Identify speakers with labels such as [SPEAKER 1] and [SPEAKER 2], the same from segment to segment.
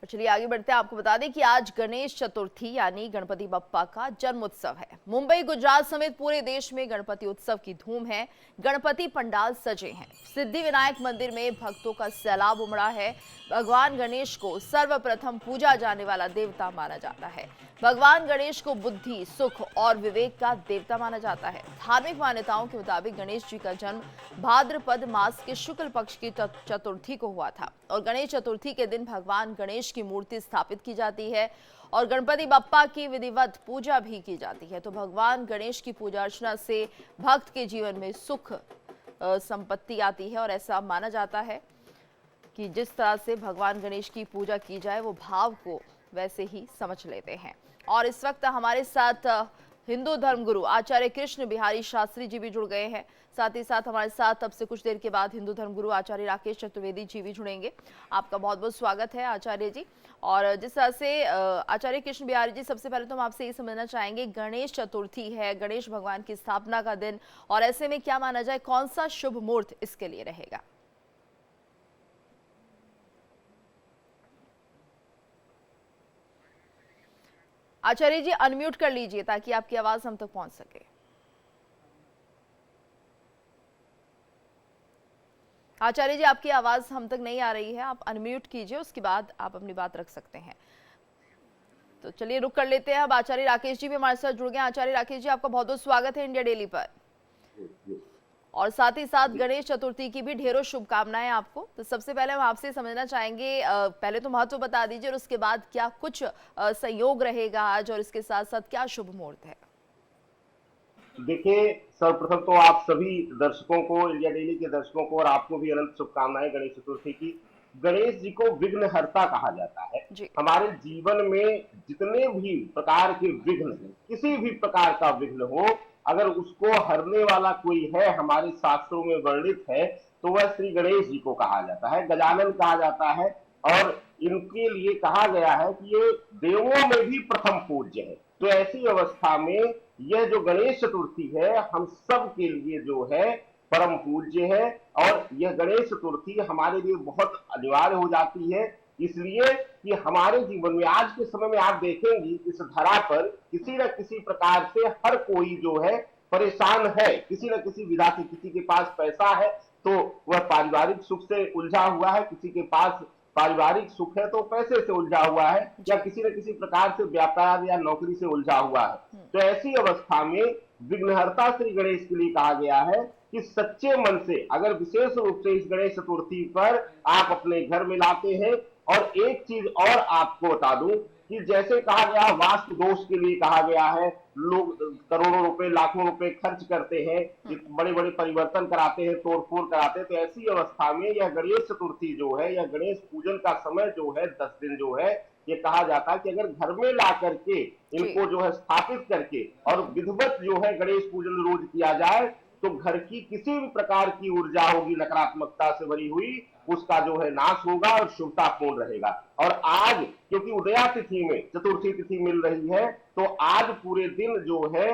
[SPEAKER 1] और चलिए आगे बढ़ते हैं। आपको बता दें कि आज गणेश चतुर्थी यानी गणपति बप्पा का जन्मोत्सव है। मुंबई, गुजरात समेत पूरे देश में गणपति उत्सव की धूम है। गणपति पंडाल सजे हैं। सिद्धि विनायक मंदिर में भक्तों का सैलाब उमड़ा है। भगवान गणेश को सर्वप्रथम पूजा जाने वाला देवता माना जाता है। भगवान गणेश को बुद्धि, सुख और विवेक का देवता माना जाता है। धार्मिक मान्यताओं के मुताबिक गणेश जी का जन्म भाद्रपद मास के शुक्ल पक्ष की चतुर्थी को हुआ था और गणेश चतुर्थी के दिन भगवान गणेश की मूर्ति स्थापित की जाती है और गणपति बप्पा की विधिवत पूजा भी की जाती है। तो भगवान गणेश की पूजा अर्चना से भक्त के जीवन में सुख संपत्ति आती है और ऐसा माना जाता है कि जिस तरह से भगवान गणेश की पूजा की जाए वो भाव को वैसे ही समझ लेते हैं। और इस वक्त हमारे साथ हिंदू धर्मगुरु आचार्य कृष्ण बिहारी शास्त्री जी भी जुड़ गए हैं। साथ ही साथ हमारे साथ अब से कुछ देर के बाद हिंदू धर्मगुरु आचार्य राकेश चतुर्वेदी जी भी जुड़ेंगे। आपका बहुत बहुत स्वागत है आचार्य जी। और जिस तरह से आचार्य कृष्ण बिहारी जी, सबसे पहले तो हम आपसे ये समझना चाहेंगे, गणेश चतुर्थी है, गणेश भगवान की स्थापना का दिन, और ऐसे में क्या माना जाए, कौन सा शुभ मुहूर्त इसके लिए रहेगा? आचार्य जी अनम्यूट कर लीजिए ताकि आपकी आवाज हम तक पहुंच सके। आचार्य जी आपकी आवाज हम तक नहीं आ रही है, आप अनम्यूट कीजिए, उसके बाद आप अपनी बात रख सकते हैं। तो चलिए रुक कर लेते हैं। अब आचार्य राकेश जी भी हमारे साथ जुड़ गए। आचार्य राकेश जी, आपका बहुत बहुत स्वागत है इंडिया डेली पर, और साथ ही साथ गणेश चतुर्थी की भी ढेरों शुभकामनाएं आपको। तो सबसे पहले हम आपसे समझना चाहेंगे, पहले तो महत्व बता दीजिए और उसके बाद क्या कुछ संयोग रहेगा आज, और इसके साथ साथ क्या शुभ मुहूर्त है?
[SPEAKER 2] देखिए, सर्वप्रथम तो आप सभी दर्शकों को, इंडिया डेली के दर्शकों को और आपको भी अनंत शुभकामनाएं गणेश चतुर्थी की। गणेश जी को विघ्नहर्ता कहा जाता है।
[SPEAKER 1] जी।
[SPEAKER 2] हमारे जीवन में जितने भी प्रकार के विघ्न हैं, किसी भी प्रकार का विघ्न हो, अगर उसको हरने वाला कोई है, हमारे शास्त्रों में वर्णित है, तो वह श्री गणेश जी को कहा जाता है, गजानन कहा जाता है। और इनके लिए कहा गया है कि ये देवों में भी प्रथम पूज्य है। तो ऐसी अवस्था में यह जो गणेश चतुर्थी है, हम सब के लिए जो है परम पूज्य है। और यह गणेश चतुर्थी हमारे लिए बहुत अनिवार्य हो जाती है, इसलिए कि हमारे जीवन में आज के समय में आप देखेंगे इस धरा पर किसी न किसी प्रकार से हर कोई जो है परेशान है, किसी न किसी विधा से। किसी के पास पैसा है तो वह पारिवारिक सुख से उलझा हुआ है, किसी के पास पारिवारिक सुख है तो पैसे से उलझा हुआ है, या किसी न किसी प्रकार से व्यापार या नौकरी से उलझा हुआ है। तो ऐसी अवस्था में विघ्नहर्ता श्री गणेश के लिए कहा गया है कि सच्चे मन से अगर विशेष रूप से इस गणेश चतुर्थी पर आप अपने घर में लाते हैं। और एक चीज और आपको बता दूं कि जैसे कहा गया वास्तु दोष के लिए कहा गया है, लोग करोड़ों रुपए लाखों रुपए खर्च करते हैं, बड़े बड़े परिवर्तन कराते हैं, तोड़फोड़ कराते हैं। तो ऐसी अवस्था में यह गणेश चतुर्थी जो है, यह गणेश पूजन का समय जो है 10 दिन जो है, ये कहा जाता है कि अगर घर में ला करके इनको जो है स्थापित करके और विधिवत जो है गणेश पूजन रोज किया जाए, तो घर की किसी भी प्रकार की ऊर्जा होगी नकारात्मकता से भरी हुई, उसका जो है नाश होगा और शुभता पूर्ण रहेगा। और आज क्योंकि उदया तिथि में चतुर्थी तिथि मिल रही है, तो आज पूरे दिन जो है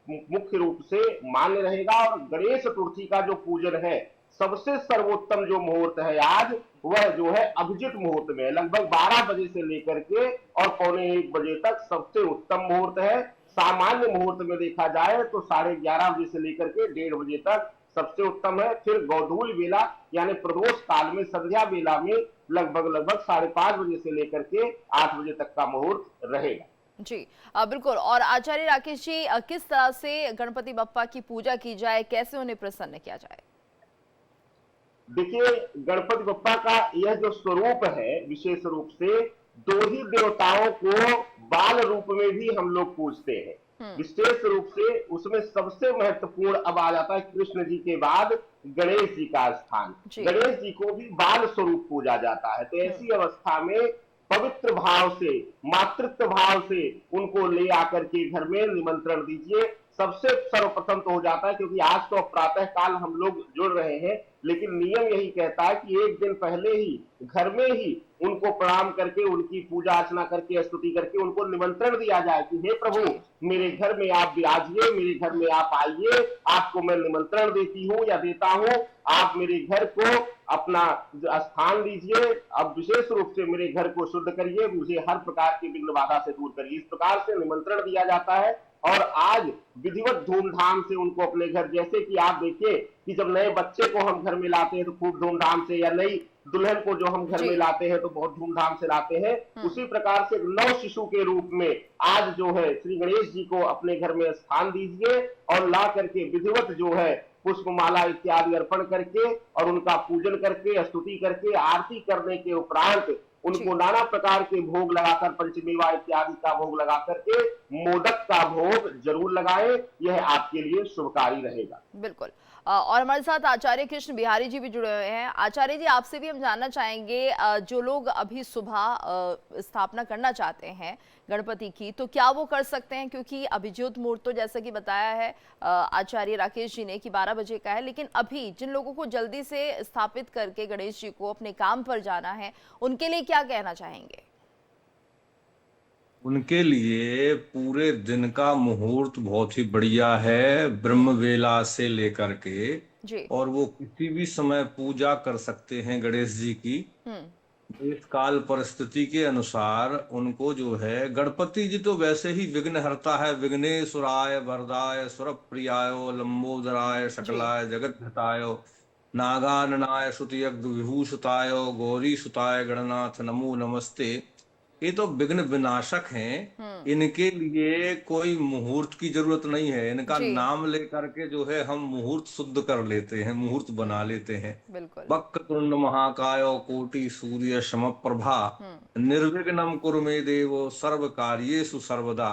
[SPEAKER 2] मुख्य रूप से मान्य रहेगा। और गणेश चतुर्थी का जो पूजन है, सबसे सर्वोत्तम जो मुहूर्त है आज, वह जो है अभिजित मुहूर्त में लगभग 12 बजे से लेकर के और पौने 1 बजे तक सबसे उत्तम मुहूर्त है। सामान्य मुहूर्त में देखा जाए तो 11:30 बजे से लेकर के 1:30 बजे तक सबसे उत्तम है। फिर गौधूल बेला यानी प्रदोष काल में, संध्या बेला में लगभग 5:30 बजे से लेकर के 8 बजे तक का मुहूर्त रहेगा।
[SPEAKER 1] जी बिल्कुल। और आचार्य राकेश जी, किस तरह से गणपति बप्पा की पूजा की जाए, कैसे उन्हें प्रसन्न किया जाए?
[SPEAKER 2] देखिए, गणपति बप्पा का यह जो स्वरूप है, विशेष रूप से 2 ही देवताओं को बाल रूप में भी हम लोग पूजते हैं। विशेष रूप से उसमें सबसे महत्वपूर्ण अब आ जाता है कृष्ण जी के बाद गणेश जी का स्थान। गणेश जी को भी बाल स्वरूप पूजा जाता है। तो ऐसी अवस्था में पवित्र भाव से, मातृत्व भाव से उनको ले आकर के घर में निमंत्रण दीजिए। सबसे सर्वप्रथम तो हो जाता है, क्योंकि आज तो प्रातः काल हम लोग जुड़ रहे हैं, लेकिन नियम यही कहता है कि एक दिन पहले ही घर में ही उनको प्रणाम करके, उनकी पूजा अर्चना करके, स्तुति करके उनको निमंत्रण दिया जाए कि हे प्रभु,
[SPEAKER 1] जी।
[SPEAKER 2] मेरे घर में आप विराजिए, मेरे घर में आप आइए, आपको मैं निमंत्रण देती हूँ या देता हूँ, आप मेरे घर को अपना स्थान लीजिए, अब विशेष रूप से मेरे घर को शुद्ध करिए, मुझे हर प्रकार की विघ्न बाधा से दूर करिए। इस प्रकार से निमंत्रण दिया जाता है और आज विधिवत धूमधाम से उनको अपने घर, जैसे कि आप देखिए कि जब नए बच्चे को हम घर में लाते हैं तो खूब धूमधाम से, या नई दुल्हन को जो हम घर
[SPEAKER 1] जी।
[SPEAKER 2] में लाते हैं तो बहुत धूमधाम से लाते हैं, उसी प्रकार से नव शिशु के रूप में आज जो है श्री गणेश जी को अपने घर में स्थान दीजिए और ला करके विधिवत जो है पुष्पमाला इत्यादि अर्पण करके और उनका पूजन करके, स्तुति करके, आरती करने के उपरांत उनको नाना प्रकार के भोग लगाकर, पंचमेवा इत्यादि का भोग लगा करके मोदक का भोग जरूर लगाएं, यह आपके लिए शुभकारी रहेगा।
[SPEAKER 1] बिल्कुल। और हमारे साथ आचार्य कृष्ण बिहारी जी भी जुड़े हुए हैं। आचार्य जी, आपसे भी हम जानना चाहेंगे, जो लोग अभी सुबह स्थापना करना चाहते हैं गणपति की, तो क्या वो कर सकते हैं? क्योंकि अभिजीत मुहूर्त तो जैसा कि बताया है आचार्य राकेश जी ने कि 12 बजे का है, लेकिन अभी जिन लोगों को जल्दी से स्थापित करके गणेश जी को अपने काम पर जाना है, उनके लिए क्या कहना चाहेंगे?
[SPEAKER 3] उनके लिए पूरे दिन का मुहूर्त बहुत ही बढ़िया है, ब्रह्म वेला से लेकर के,
[SPEAKER 1] जी।
[SPEAKER 3] और वो किसी भी समय पूजा कर सकते हैं गणेश जी की। इस काल परिस्थिति के अनुसार उनको जो है, गणपति जी तो वैसे ही विघ्न हरता है, विघ्नेश्वराय वरदाय सुर प्रियाय लंबोदराय सकलाय जगत हिताय नागाननाय श्रुतियज्ञ विभूषिताय गौरी सुताय गणनाथ नमो नमस्ते। ये तो विघ्न विनाशक हैं, इनके लिए कोई मुहूर्त की जरूरत नहीं है। इनका
[SPEAKER 1] जी।
[SPEAKER 3] नाम लेकर के जो है हम मुहूर्त शुद्ध कर लेते हैं, मुहूर्त बना लेते हैं।
[SPEAKER 1] बिल्कुल।
[SPEAKER 3] वक्रतुंड महाकाय कोटि सूर्य समप्रभा निर्विघ्नं कुरु मे देव सर्व कार्येषु सर्वदा।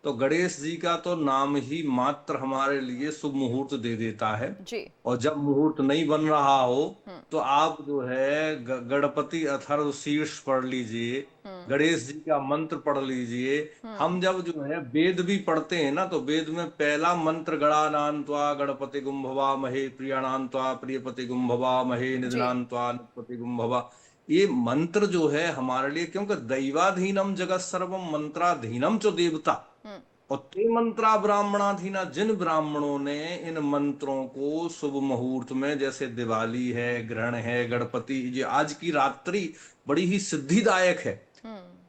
[SPEAKER 3] तो गणेश जी का तो नाम ही मात्र हमारे लिए शुभ मुहूर्त दे देता है।
[SPEAKER 1] जी।
[SPEAKER 3] और जब मुहूर्त नहीं बन रहा हो तो आप जो है गणपति अथर्व शीर्ष पढ़ लीजिए, गणेश जी का मंत्र पढ़ लीजिए। हम जब जो है वेद भी पढ़ते हैं ना, तो वेद में पहला मंत्र गणानान्त्वा गणपति गुम्भवा महे प्रियाणान्त्वा प्रियपति गुम्भवा महे निधनान्त्वा निपति गुम्भवा। ये मंत्र जो है हमारे लिए, क्योंकि दैवाधीनम जगत सर्वम मंत्राधीनम च देवता, और ते मंत्रा ब्राह्मणाधीना, जिन ब्राह्मणों ने इन मंत्रों को शुभ मुहूर्त में, जैसे दिवाली है, ग्रहण है, गणपति जी आज की रात्रि बड़ी ही सिद्धिदायक है।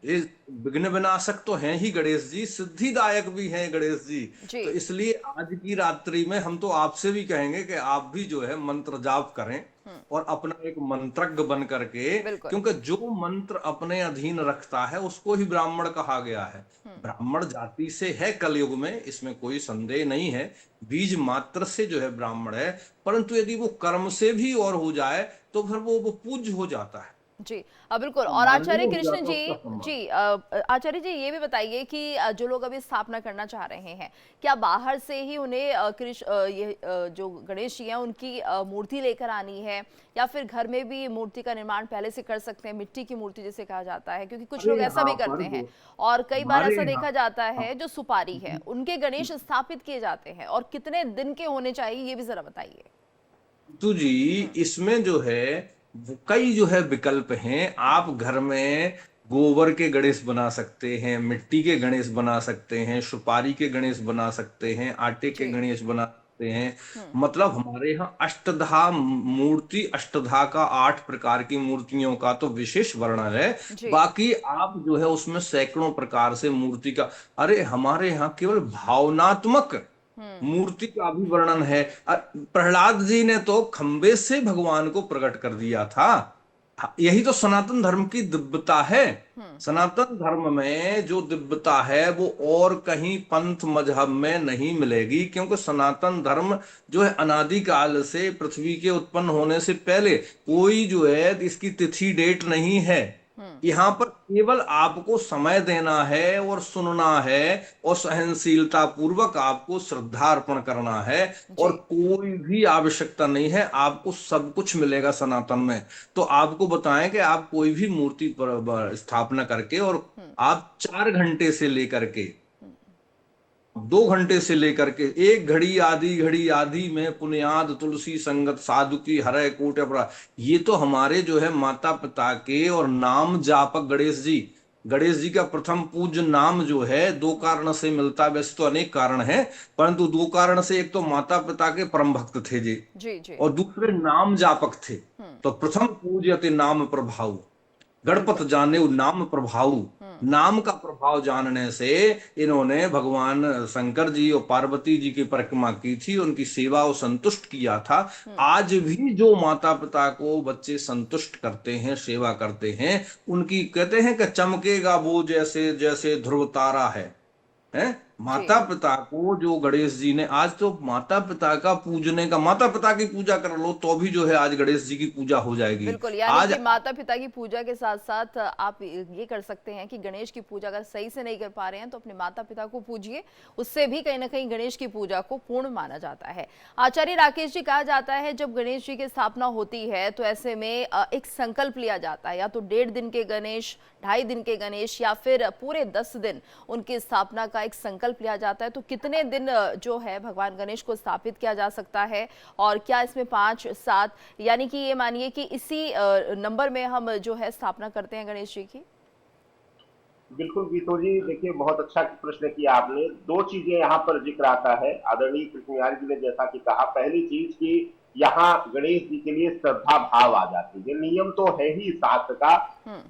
[SPEAKER 3] ये विघ्न विनाशक तो हैं ही गणेश जी, सिद्धिदायक भी हैं गणेश जी। तो इसलिए आज की रात्रि में हम तो आपसे भी कहेंगे कि आप भी जो है मंत्र जाप करें और अपना एक मंत्रज्ञ बन करके, क्योंकि जो मंत्र अपने अधीन रखता है उसको ही ब्राह्मण कहा गया है। ब्राह्मण जाति से है कलयुग में, इसमें कोई संदेह नहीं है, बीज मात्र से जो है ब्राह्मण है। परंतु यदि वो कर्म से भी और हो जाए तो फिर वो पूज्य हो जाता है।
[SPEAKER 1] जी बिल्कुल। और आचार्य कृष्ण जी, आचार्य जी ये भी बताइए कि जो लोग अभी स्थापना करना चाह रहे हैं, क्या बाहर से ही उन्हें ये जो गणेश जी हैं उनकी मूर्ति लेकर आनी है, या फिर घर में भी मूर्ति का निर्माण पहले से कर सकते हैं, मिट्टी की मूर्ति जिसे कहा जाता है? क्योंकि कुछ लोग ऐसा भी करते हैं और कई बार ऐसा देखा जाता है जो सुपारी है उनके गणेश स्थापित किए जाते हैं, और कितने दिन के होने चाहिए ये भी जरा बताइए।
[SPEAKER 3] तो जी इसमें जो है कई जो है विकल्प हैं। आप घर में गोबर के गणेश बना सकते हैं, मिट्टी के गणेश बना सकते हैं, सुपारी के गणेश बना सकते हैं, आटे के गणेश बना सकते हैं। मतलब हमारे यहाँ अष्टधा मूर्ति, अष्टधा का 8 प्रकार की मूर्तियों का तो विशेष वर्णन है। बाकी आप जो है उसमें सैकड़ों प्रकार से मूर्ति का, अरे हमारे यहाँ केवल भावनात्मक मूर्ति का भी वर्णन है। प्रहलाद जी ने तो खंबे से भगवान को प्रकट कर दिया था। यही तो सनातन धर्म की दिव्यता है। सनातन धर्म में जो दिव्यता है वो और कहीं पंथ मजहब में नहीं मिलेगी, क्योंकि सनातन धर्म जो है अनादिकाल से, पृथ्वी के उत्पन्न होने से पहले कोई जो है इसकी तिथि डेट नहीं है। यहाँ पर केवल आपको समय देना है और सुनना है और सहनशीलता पूर्वक आपको श्रद्धा अर्पण करना है, और कोई भी आवश्यकता नहीं है, आपको सब कुछ मिलेगा सनातन में। तो आपको बताएं कि आप कोई भी मूर्ति पर स्थापना करके और आप 4 घंटे से लेकर के 2 घंटे से लेकर के 1 घड़ी आधी में पुण्याद तुलसी संगत साधु की हरय कोटि अपराध। ये तो हमारे जो है माता पिता के और नाम जापक गणेश जी का प्रथम पूज्य नाम जो है 2 कारण से मिलता है। वैसे तो अनेक कारण है, परंतु 2 कारण से, एक तो माता पिता के परम भक्त थे जी,
[SPEAKER 1] जी।
[SPEAKER 3] और दूसरे नाम जापक थे। तो प्रथम पूज्यते नाम प्रभाव, गणपत जाने नाम प्रभाव। नाम का प्रभाव जानने से इन्होंने भगवान शंकर जी और पार्वती जी की परिक्रमा की थी, उनकी सेवा और संतुष्ट किया था। आज भी जो माता पिता को बच्चे संतुष्ट करते हैं, सेवा करते हैं, उनकी कहते हैं कि चमकेगा वो जैसे जैसे ध्रुव तारा है। माता पिता को जो गणेश जी ने, आज तो माता पिता का पूजने का, माता पिता की पूजा कर लो तो भी जो है आज गणेश जी की पूजा हो जाएगी।
[SPEAKER 1] बिल्कुल, यानी
[SPEAKER 3] आज
[SPEAKER 1] कि माता पिता की पूजा के साथ साथ आप ये कर सकते हैं कि गणेश की पूजा अगर सही से नहीं कर पा रहे हैं तो अपने माता पिता को पूजिए, उससे भी कहीं ना कहीं गणेश की पूजा को पूर्ण माना जाता है। आचार्य राकेश जी, कहा जाता है जब गणेश जी की स्थापना होती है तो ऐसे में एक संकल्प लिया जाता है, या तो 1.5 दिन के गणेश, 2.5 दिन के गणेश, या फिर पूरे 10 दिन उनकी स्थापना का एक संकल्प लिया जाता है। तो कितने दिन जो है भगवान गणेश को स्थापित किया जा सकता है, और क्या इसमें 5, 7, यानी कि ये मानिए कि इसी नंबर में हम जो है स्थापना करते हैं गणेश जी की?
[SPEAKER 2] बिल्कुल गीतो जी, देखिए बहुत अच्छा प्रश्न किया आपने। 2 चीजें यहाँ पर जिक्र आता है। आदरणीय कृष्ण जी ने जैसा कि कहा, पहली चीज कि यहाँ गणेश जी के लिए श्रद्धा भाव आ जाती है। नियम तो है ही शास्त्र का।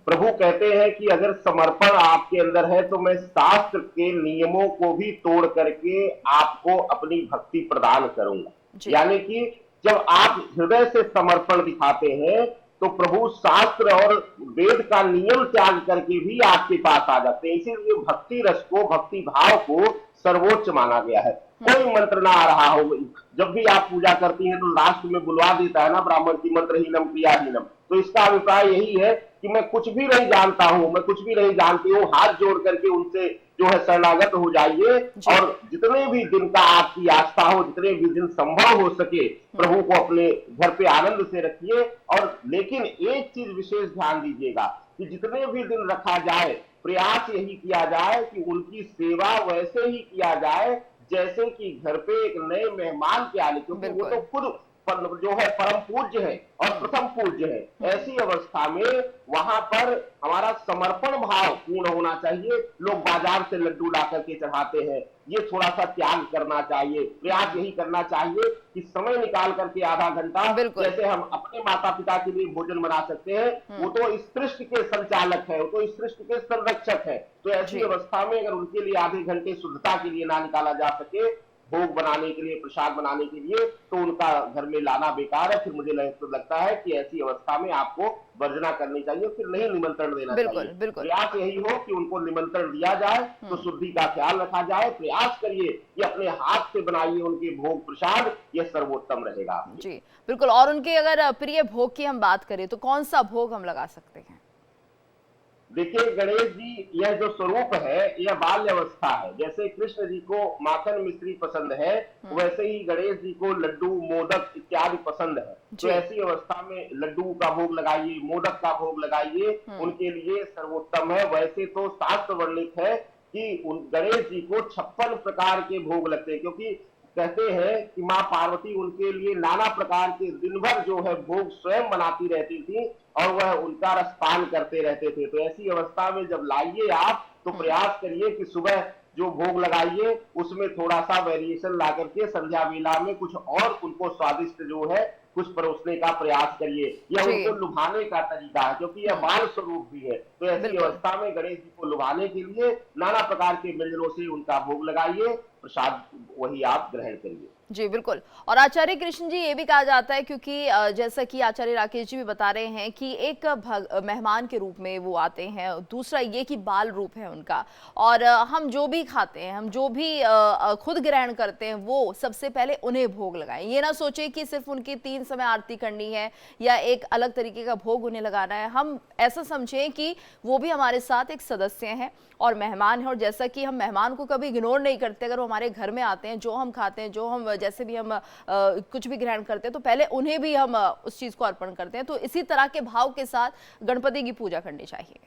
[SPEAKER 2] प्रभु कहते हैं कि अगर समर्पण आपके अंदर है तो मैं शास्त्र के नियमों को भी तोड़ करके आपको अपनी भक्ति प्रदान करूंगा। यानी कि जब आप हृदय से समर्पण दिखाते हैं तो प्रभु शास्त्र और वेद का नियम त्याग करके भी आपके पास आ जाते हैं। इसीलिए भक्ति रस को, भक्ति भाव को सर्वोच्च माना गया है। कोई मंत्र ना आ रहा हो, जब भी आप पूजा करती हैं तो लास्ट में बुलवा देता है ना ब्राह्मण की मंत्रहीनम क्रियाहीनम। तो इसका अभिप्राय यही है कि मैं कुछ भी नहीं जानता हूं, मैं कुछ भी नहीं जानती हूं, हाथ जोड़ करके उनसे जो है शरणागत हो जाइए, और जितने भी दिन का आपकी आस्था हो, जितने भी दिन संभव हो सके, प्रभु को अपने घर पे आनंद से रखिए। और लेकिन एक चीज विशेष ध्यान दीजिएगा कि जितने भी दिन रखा जाए, प्रयास यही किया जाए कि उनकी सेवा वैसे ही किया जाए जैसे कि घर पे एक नए मेहमान के आने, क्योंकि वो तो खुद जो है परम पूज्य है और प्रथम पूज्य है। ऐसी अवस्था में वहां पर हमारा समर्पण भाव पूर्ण होना चाहिए। लोग बाजार से लड्डू ला करके चढ़ाते हैं, ये थोड़ा सा त्याग करना चाहिए। प्रयास यही करना चाहिए कि समय निकाल करके आधा घंटा, जैसे हम अपने माता पिता के लिए भोजन बना सकते हैं, वो तो इस सृष्टि के संचालक है, वो तो इस सृष्टि के संरक्षक है। तो ऐसी अवस्था में अगर उनके लिए आधे घंटे शुद्धता के लिए ना निकाला जा सके, भोग बनाने के लिए, प्रसाद बनाने के लिए, तो उनका घर में लाना बेकार है। फिर मुझे लगता है कि ऐसी अवस्था में आपको वर्जना करनी चाहिए, फिर नहीं निमंत्रण देना चाहिए। प्रयास यही हो कि उनको निमंत्रण दिया जाए तो शुद्धि का ख्याल रखा जाए। प्रयास करिए कि अपने हाथ से बनाइए उनके भोग प्रसाद, यह सर्वोत्तम रहेगा।
[SPEAKER 1] जी बिल्कुल। और उनके अगर प्रिय भोग की हम बात करें तो कौन सा भोग हम लगा सकते हैं?
[SPEAKER 2] देखिए गणेश जी, यह जो स्वरूप है यह बाल्य अवस्था है। जैसे कृष्ण जी को माखन मिश्री पसंद है, वैसे ही गणेश जी को लड्डू, मोदक इत्यादि पसंद है। तो ऐसी अवस्था में लड्डू का भोग लगाइए, मोदक का भोग लगाइए, उनके लिए सर्वोत्तम है। वैसे तो शास्त्र वर्णित है कि गणेश जी को 56 प्रकार के भोग लगते हैं, क्योंकि कहते हैं कि माँ पार्वती उनके लिए नाना प्रकार के दिन भर जो है भोग स्वयं बनाती रहती थी और वह उनका रसपान करते रहते थे। तो ऐसी अवस्था में जब लाइए आप, तो प्रयास करिए कि सुबह जो भोग लगाइए उसमें थोड़ा सा वेरिएशन ला करके संध्या वेला में कुछ और उनको स्वादिष्ट जो है कुछ परोसने का प्रयास करिए। यह उनको लुभाने का तरीका है, क्योंकि यह बाल स्वरूप भी है। तो ऐसी अवस्था में गणेश जी को लुभाने के लिए नाना प्रकार के व्यंजनों से उनका भोग लगाइए, प्रसाद वही आप ग्रहण करिए।
[SPEAKER 1] जी बिल्कुल। और आचार्य कृष्ण जी, ये भी कहा जाता है, क्योंकि जैसा कि आचार्य राकेश जी भी बता रहे हैं कि एक मेहमान के रूप में वो आते हैं, दूसरा ये कि बाल रूप है उनका, और हम जो भी खाते हैं, हम जो भी खुद ग्रहण करते हैं, वो सबसे पहले उन्हें भोग लगाएं। ये ना सोचे कि सिर्फ उनकी 3 समय आरती करनी है या एक अलग तरीके का भोग उन्हें लगाना है। हम ऐसा समझें कि वो भी हमारे साथ एक सदस्य हैं और मेहमान है, और जैसा कि हम मेहमान को कभी इग्नोर नहीं करते, अगर वो हमारे घर में आते हैं, जो हम खाते हैं, जो हम जैसे भी हम कुछ भी ग्रहण करते हैं, तो पहले उन्हें भी हम उस चीज को अर्पण करते हैं। तो इसी तरह के भाव के साथ गणपति की पूजा करनी चाहिए।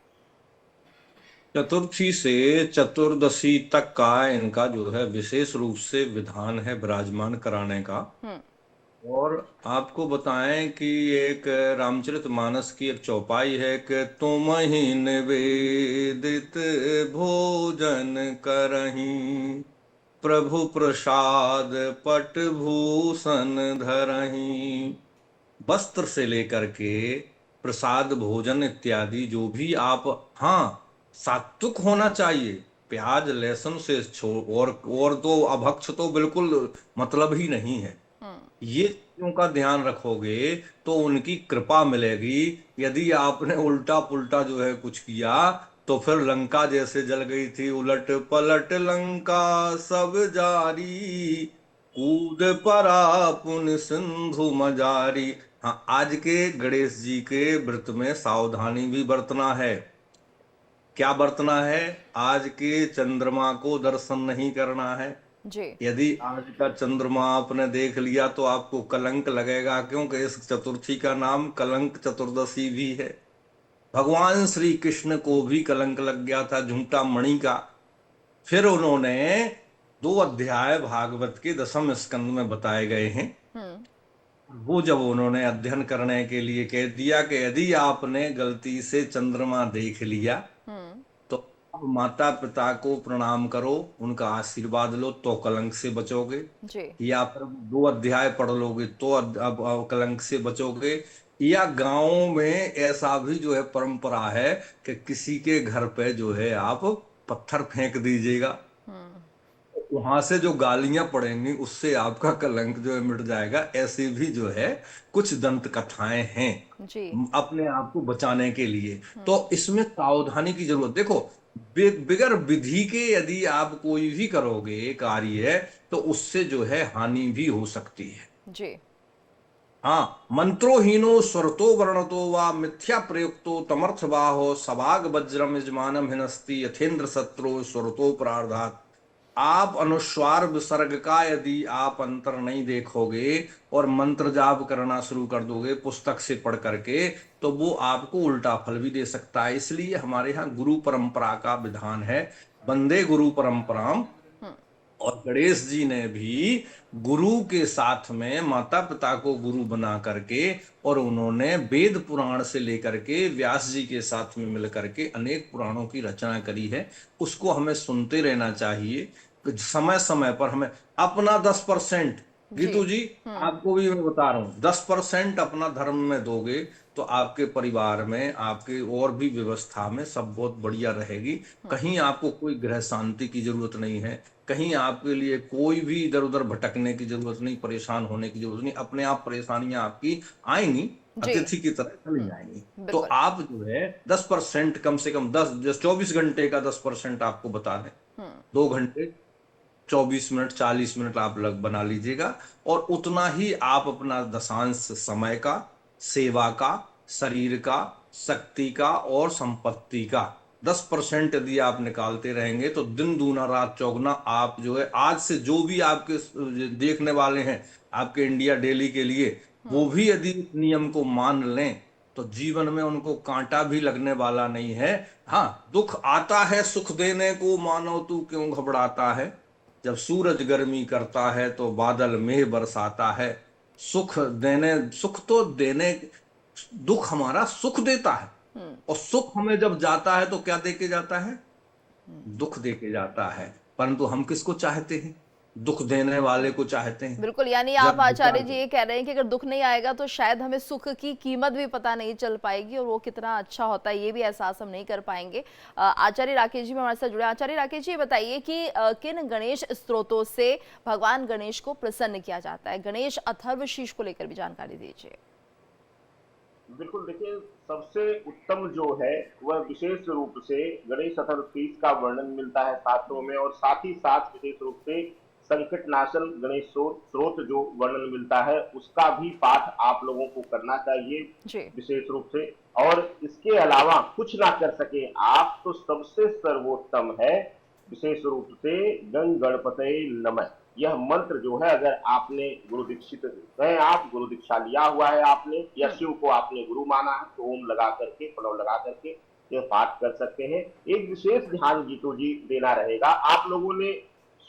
[SPEAKER 3] चतुर्थी से चतुर्दशी तक का इनका जो है विशेष रूप से विधान है विराजमान कराने का।
[SPEAKER 1] हम्म।
[SPEAKER 3] और आपको बताएं कि एक रामचरितमानस की एक चौपाई है कि तुम ही निवेदित भोजन करहीं, प्रभु प्रसाद पट भूषण धरहीं। वस्त्र से लेकर के प्रसाद भोजन इत्यादि जो भी आप, हाँ, सात्विक होना चाहिए। प्याज लहसुन से छोड़ और तो अभक्ष तो बिल्कुल मतलब ही नहीं है।
[SPEAKER 1] हम्म।
[SPEAKER 3] ये चीजों का ध्यान रखोगे तो उनकी कृपा मिलेगी। यदि आपने उल्टा पुल्टा जो है कुछ किया तो फिर लंका जैसे जल गई थी, उलट पलट लंका सब जारी, कूद पड़ा पुन सिंधु मजारी। हाँ, आज के गणेश जी के व्रत में सावधानी भी बरतना है। क्या बरतना है? आज के चंद्रमा को दर्शन नहीं करना है।
[SPEAKER 1] जी।
[SPEAKER 3] यदि आज का चंद्रमा आपने देख लिया तो आपको कलंक लगेगा, क्योंकि इस चतुर्थी का नाम कलंक चतुर्दशी भी है। भगवान श्री कृष्ण को भी कलंक लग गया था झूठा मणि का। फिर उन्होंने 2 अध्याय भागवत के 10वें स्कंद में बताए गए हैं।
[SPEAKER 1] हम्म।
[SPEAKER 3] वो जब उन्होंने अध्ययन करने के लिए कह दिया कि यदि आपने गलती से चंद्रमा देख लिया
[SPEAKER 1] हम्म।
[SPEAKER 3] तो अब माता पिता को प्रणाम करो, उनका आशीर्वाद लो तो कलंक से बचोगे।
[SPEAKER 1] जी।
[SPEAKER 3] या फिर 2 अध्याय पढ़ लोगे तो अब कलंक से बचोगे। या गांव में ऐसा भी जो है परंपरा है कि किसी के घर पे जो है आप पत्थर फेंक दीजिएगा,
[SPEAKER 1] हम्म।
[SPEAKER 3] वहां से जो गालियां पड़ेंगी उससे आपका कलंक जो है मिट जाएगा। ऐसे भी जो है कुछ दंत कथाएं हैं
[SPEAKER 1] जी।
[SPEAKER 3] अपने आप को बचाने के लिए। तो
[SPEAKER 1] हम्म।
[SPEAKER 3] इसमें सावधानी की जरूरत। देखो, बिगर विधि के यदि आप कोई भी करोगे कार्य तो उससे जो है हानि भी हो सकती है।
[SPEAKER 1] जी।
[SPEAKER 3] हाँ, मंत्रोहीनो स्वरतो वर्णतो वा मिथ्या प्रयुक्तो तमर्थ बाहो सभाग वज्रम यजमानम हिनस्ति यथेंद्र शत्रु स्वरतो प्रार्धात। आप अनुस्वार विसर्ग का यदि आप अंतर नहीं देखोगे और मंत्र जाप करना शुरू कर दोगे पुस्तक से पढ़ करके, तो वो आपको उल्टा फल भी दे सकता है। इसलिए हमारे यहाँ गुरु परंपरा का विधान है, वंदे गुरु परंपराम।
[SPEAKER 1] हम्म।
[SPEAKER 3] और गणेश जी ने भी गुरु के साथ में माता पिता को गुरु बना करके और उन्होंने वेद पुराण से लेकर के व्यास जी के साथ में मिल करके अनेक पुराणों की रचना करी है। उसको हमें सुनते रहना चाहिए। समय समय पर हमें अपना 10%,
[SPEAKER 1] जी।
[SPEAKER 3] गीतू जी,
[SPEAKER 1] हम्म।
[SPEAKER 3] आपको भी मैं बता रहा हूँ, 10% अपना धर्म में दोगे तो आपके परिवार में, आपके और भी व्यवस्था में सब बहुत बढ़िया रहेगी। कहीं आपको कोई ग्रह शांति की जरूरत नहीं है, कहीं आपके लिए कोई भी इधर उधर भटकने की जरूरत नहीं, परेशान होने की जरूरत नहीं। अपने आप परेशानियां आपकी आएंगी,
[SPEAKER 1] जी।
[SPEAKER 3] अतिथि की तरह चली जाएंगी। तो
[SPEAKER 1] बिल्कुल।
[SPEAKER 3] आप जो है 10% कम से कम, 24 घंटे का 10% आपको बता दें,
[SPEAKER 1] हम्म।
[SPEAKER 3] 2 घंटे 24 मिनट 40 मिनट आप लग बना लीजिएगा। और उतना ही आप अपना दशांश समय का, सेवा का, शरीर का, शक्ति का और संपत्ति का 10% यदि आप निकालते रहेंगे तो दिन दूना रात चौगुना आप जो है, आज से जो भी आपके देखने वाले हैं आपके इंडिया डेली के लिए, वो
[SPEAKER 1] हम्म।
[SPEAKER 3] भी यदि इस नियम को मान लें तो जीवन में उनको कांटा भी लगने वाला नहीं है। हाँ, दुख आता है सुख देने को, मानो तू क्यों घबराता है। जब सूरज गर्मी करता है तो बादल मेघ बरसाता है। सुख देने, सुख तो देने, दुख हमारा सुख देता है।
[SPEAKER 1] हम्म।
[SPEAKER 3] और सुख हमें जब जाता है तो क्या देके जाता है? दुख देके जाता है। परंतु हम किसको चाहते हैं? दुख देने वाले को चाहते हैं।
[SPEAKER 1] बिल्कुल, यानी आप
[SPEAKER 3] जरा
[SPEAKER 1] आचार्य
[SPEAKER 3] विचार
[SPEAKER 1] जी
[SPEAKER 3] करो।
[SPEAKER 1] ये कह रहे हैं कि अगर दुख नहीं आएगा तो शायद हमें सुख की कीमत भी पता नहीं चल पाएगी और वो कितना अच्छा होता है ये भी एहसास हम नहीं कर पाएंगे। आचार्य राकेश जी में हमारे साथ जुड़े। आचार्य राकेश जी, ये बताइए कि किन गणेश स्तोत्रों से भगवान गणेश को प्रसन्न किया जाता है? गणेश अथर्वशीष को लेकर भी जानकारी दीजिए।
[SPEAKER 2] बिल्कुल, देखिए, सबसे उत्तम जो है वह विशेष रूप से गणेश चतुर्थी का वर्णन मिलता है शास्त्रों में, और साथ ही साथ विशेष रूप से संकट नाशन गणेश स्रोत जो वर्णन मिलता है उसका भी पाठ आप लोगों को करना चाहिए
[SPEAKER 1] जी।
[SPEAKER 2] विशेष रूप से। और इसके अलावा कुछ ना कर सके आप तो सबसे सर्वोत्तम है विशेष रूप से गंग गणपते नमः। यह मंत्र जो है, अगर आपने गुरु दीक्षित है, आप गुरु दीक्षा लिया हुआ है आपने, या शिव को आपने गुरु माना है, तो ओम लगा करके, प्रणव लगा करके के पाठ कर सकते हैं। एक विशेष ध्यान गीतू जी देना रहेगा। आप लोगों ने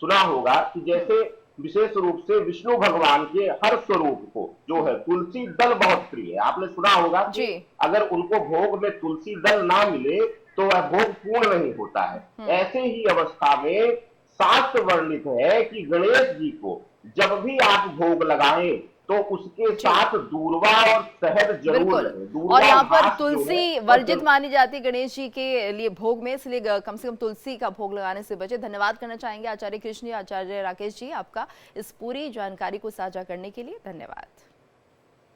[SPEAKER 2] सुना होगा कि जैसे विशेष रूप से विष्णु भगवान के हर स्वरूप को जो है तुलसी दल बहुत प्रिय है। आपने सुना होगा कि
[SPEAKER 1] जी।
[SPEAKER 2] अगर उनको भोग में तुलसी दल ना मिले तो वह भोग पूर्ण नहीं होता है। ऐसे ही अवस्था में शास्त्र वर्णित है कि गणेश जी को जब भी आप भोग लगाएं तो उसके साथ दूर्वा और शहद जरूर
[SPEAKER 1] बिल्कुल।
[SPEAKER 2] रहे।
[SPEAKER 1] और
[SPEAKER 2] दूर्वा
[SPEAKER 1] यहाँ पर
[SPEAKER 2] घास जो है
[SPEAKER 1] तुलसी
[SPEAKER 2] वह
[SPEAKER 1] वर्जित मानी जाती है गणेश जी के लिए भोग में, इसलिए कम से कम तुलसी का भोग लगाने से बचे। धन्यवाद करना चाहेंगे आचार्य कृष्ण जी, आचार्य राकेश जी, आपका इस पूरी जानकारी को साझा करने के लिए धन्यवाद।